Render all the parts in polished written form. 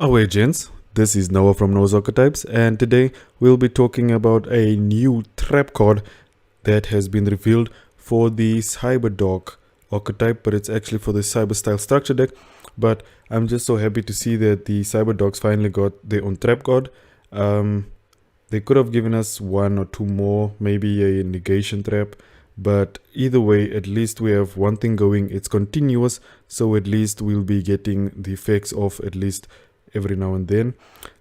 Away gents, this is Noah from Noah's Archetypes, and today we'll be talking about a new trap card that has been revealed for the Cyberdark Archetype, but it's actually for the Cyber Style Structure deck. But I'm just so happy to see that the Cyberdarks finally got their own trap card. They could have given us one or two more, maybe a negation trap, but either way, at least we have one thing going. It's continuous, so at least we'll be getting the effects of at least every now and then.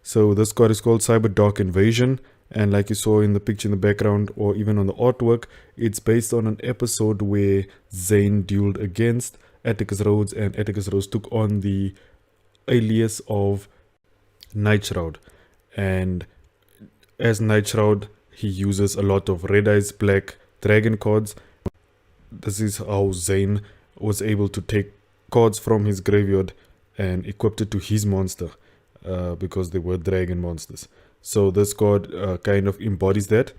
So this card is called Cyberdark Invasion, and like you saw in the picture in the background or even on the artwork, it's based on an episode where Zane dueled against Atticus Rhodes, and Atticus Rhodes took on the alias of Night Shroud. And as Night Shroud, he uses a lot of Red Eyes Black Dragon cards. This is how Zane was able to take cards from his graveyard and equipped it to his monster, because they were dragon monsters. So this card kind of embodies that.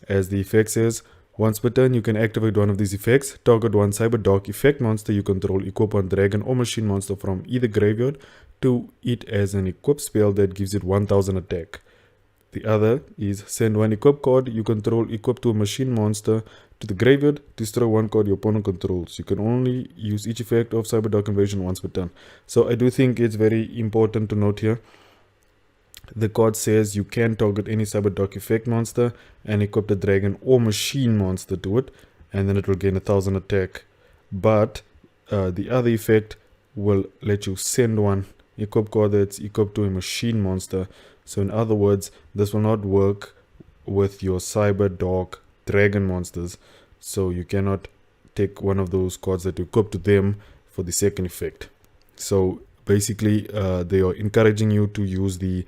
As the effect says, once per turn you can activate one of these effects. Target one Cyberdark effect monster you control, equip one dragon or machine monster from either graveyard to it as an equip spell that gives it 1000 attack. The other is send one equip card you control equip to a machine monster to the graveyard, destroy one card your opponent controls. You can only use each effect of Cyberdark Invasion once per turn. So I do think it's very important to note here. The card says you can target any Cyberdark effect monster and equip the dragon or machine monster to it, and then it will gain 1000 attack. But the other effect will let you send one equip card that's equipped to a machine monster. So in other words, this will not work with your Cyberdark dragon monsters. So you cannot take one of those cards that you equip to them for the second effect. So basically, they are encouraging you to use the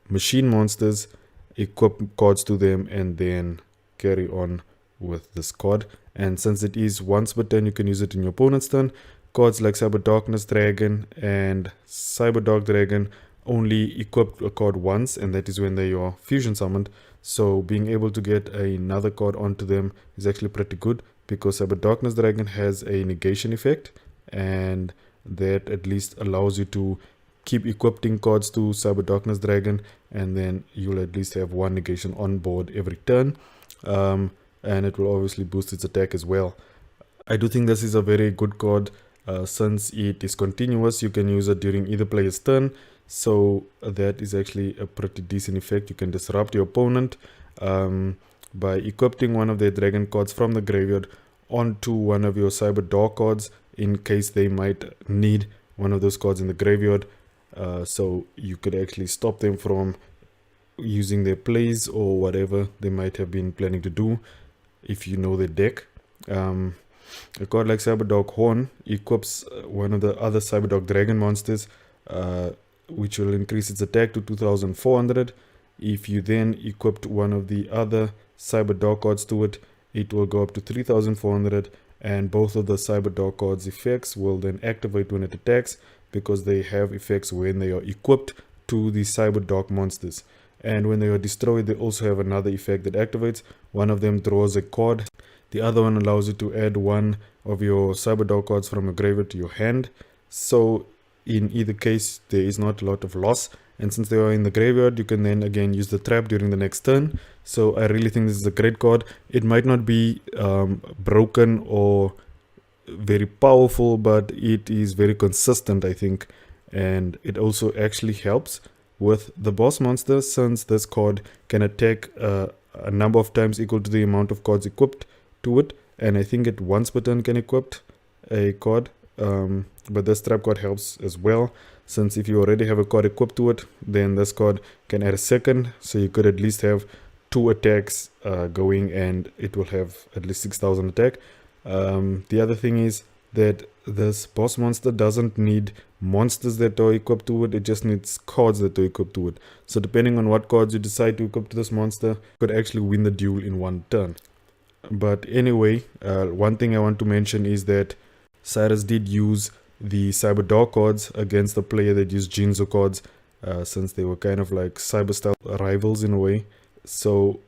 machine monsters, equip cards to them, and then carry on with this card. And since it is once per turn, you can use it in your opponent's turn. Cards like Cyberdarkness Dragon and Cyberdark Dragon only equip a card once, and that is when they are fusion summoned. So being able to get another card onto them is actually pretty good, because Cyberdarkness Dragon has a negation effect, and that at least allows you to keep equipping cards to Cyberdarkness Dragon, and then you'll at least have one negation on board every turn, and it will obviously boost its attack as well. I do think this is a very good card. Since it is continuous, you can use it during either player's turn. So that is actually a pretty decent effect. You can disrupt your opponent by equipping one of their dragon cards from the graveyard onto one of your Cyberdark cards in case they might need one of those cards in the graveyard. So you could actually stop them from using their plays or whatever they might have been planning to do if you know their deck. A card like Cyberdark Horn equips one of the other Cyberdark dragon monsters, which will increase its attack to 2400. If you then equipped one of the other Cyberdark cards to it, it will go up to 3400, and both of the Cyberdark cards effects will then activate when it attacks, because they have effects when they are equipped to the Cyberdark monsters. And when they are destroyed, they also have another effect that activates. One of them draws a card. The other one allows you to add one of your Cyberdark cards from a graveyard to your hand. So in either case, there is not a lot of loss. And since they are in the graveyard, you can then again use the trap during the next turn. So I really think this is a great card. It might not be broken or very powerful, but it is very consistent, I think. And it also actually helps with the boss monster, since this card can attack a number of times equal to the amount of cards equipped to it. And I think it once per turn can equip a card. But this trap card helps as well, since if you already have a card equipped to it, then this card can add a second, so you could at least have 2 attacks going, and it will have at least 6000 attack. The other thing is that this boss monster doesn't need monsters that are equipped to it, it just needs cards that are equipped to it. So depending on what cards you decide to equip to this monster, you could actually win the duel in one turn. But anyway, one thing I want to mention is that Cyrus did use the Cyberdark cards against the player that used Jinzo cards, since they were kind of like Cyber style rivals in a way. So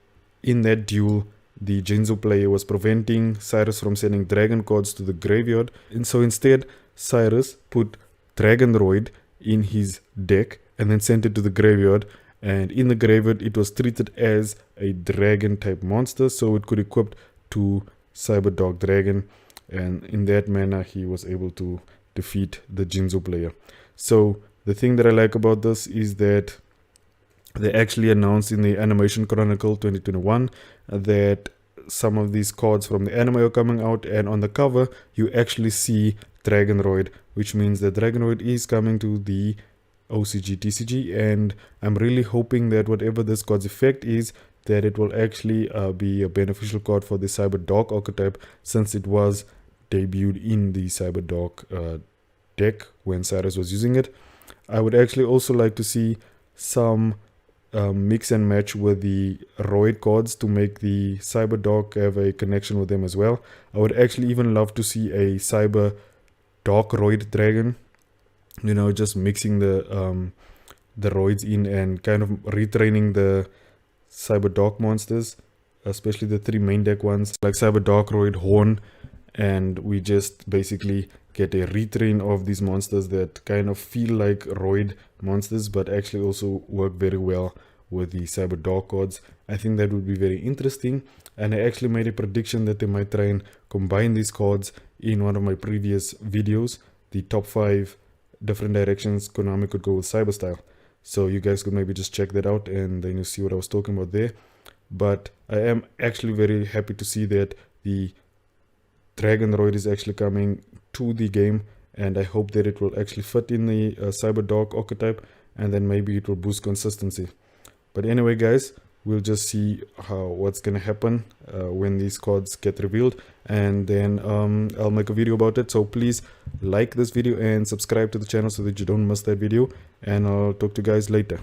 in that duel, the Jinzo player was preventing Cyrus from sending dragon cards to the graveyard, and so instead Cyrus put Dragonroid in his deck and then sent it to the graveyard. And in the graveyard, it was treated as a dragon type monster, so it could equip to Cyberdark Dragon, and in that manner he was able to defeat the Jinzo player. So the thing that I like about this is that they actually announced in the Animation Chronicle 2021 that some of these cards from the anime are coming out, and on the cover you actually see Dragonroid, which means that Dragonroid is coming to the OCG TCG, and I'm really hoping that whatever this card's effect is, that it will actually be a beneficial card for the Cyberdark archetype, since it was debuted in the Cyberdark deck when Cyrus was using it. I would actually also like to see some mix and match with the Roid cards to make the Cyberdark have a connection with them as well. I would actually even love to see a Cyberdark Roid Dragon, you know, just mixing the Roids in and kind of retraining the Cyberdark monsters, especially the 3 main deck ones like Cyberdark Roid, Horn, and we just basically get a retrain of these monsters that kind of feel like Roid monsters but actually also work very well with the Cyberdark cards. I think that would be very interesting, and I actually made a prediction that they might try and combine these cards in one of my previous videos, the top 5 different directions Konami could go with Cyberstyle. So you guys could maybe just check that out and then you see what I was talking about there. But I am actually very happy to see that the Dragonroid is actually coming to the game, and I hope that it will actually fit in the Cyberdark archetype, and then maybe it will boost consistency. But anyway guys, we'll just see what's gonna happen when these cards get revealed, and then I'll make a video about it. So please like this video and subscribe to the channel so that you don't miss that video, and I'll talk to you guys later.